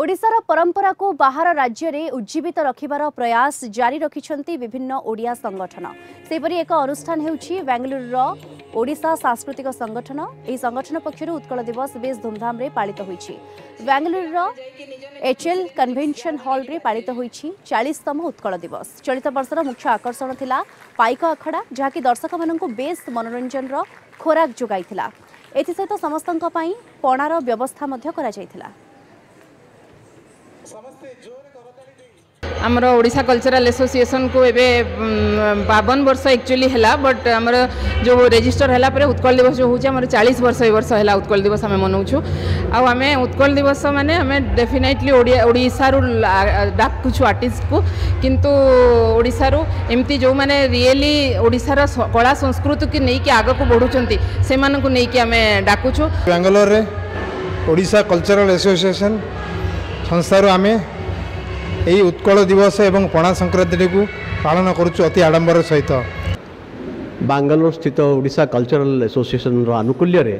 ओडिशार परंपरा को बाहर राज्य में उज्जीवित रखिबार प्रयास जारी रखिछंती विभिन्न ओडिया संगठन। सेपरी एक अनुष्ठान हेउछि बेंगलुरुर ओडिशा सांस्कृतिक संगठन। एही संगठन पक्षरु उत्कल दिवस बेस धूमधाम रे पालित होइछि। बेंगलुरुर एचएल कन्वेंशन हॉल रे पालित होइछि 40तम उत्कल दिवस। चलित वर्षर मुख्य आकर्षण थिला पाइक अखड़ा, जहाँकि दर्शक माननकु बेस मनोरंजन रो खोराक जोगाइथिला। एथि सहित समस्तंक पई पणार व्यवस्था मध्य करा जायथिला। आमर ओडिशा कल्चरल एसोसिएशन को एबे 52 वर्ष एक्चुअली हैला, बट आमर जो रजिस्टर हैला पर उत्कल दिवस जो होचे आमर 40 वर्ष ए वर्ष हैला उत्कल दिवस हमें मनाउछु। आ हमें उत्कल दिवस माने हमें डेफिनेटली ओडिशा रु डाकुछु आर्टिस्ट को, किंतु ओडिशा रु एमती जो माने रियली ओडिशा रा कला संस्कृति की नै कि आगो को बढ़ुचंती से मानन को नै कि हमें डाकुछु। बेंगलोर रे ओडिशा कल्चरल एसोसिएशन संस्थार आमे यही उत्कल दिवस एवं पणा संक्रांति को पालन करुचु अति आडंबर सहित। बेंगलोर स्थित ओडिशा कल्चरल एसोसिएशन आनुकूल्य रे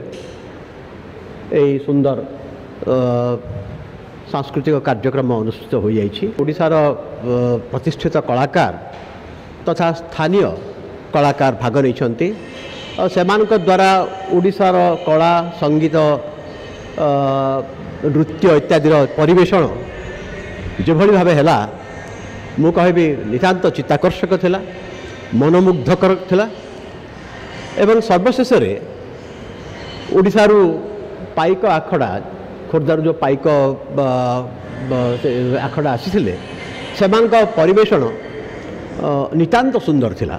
यही सुंदर सांस्कृतिक कार्यक्रम अनुष्ठित हो जाइछि। ओडिशार प्रतिष्ठित कलाकार तथा स्थानीय कलाकार भाग नहीं सेमानक द्वारा ओडिशार कला संगीत नृत्य इत्यादि परिवेषण जो भली भाव है मु कहबी नितांत चित्ताकर्षक थिला, मनमुग्धकर थिला। एवं सर्वशेष ओडिशारू पाइक आखड़ा खोर्धारू जो पाइक आखड़ा आसी सेमानक परिवेषण नितांत सुंदर थिला।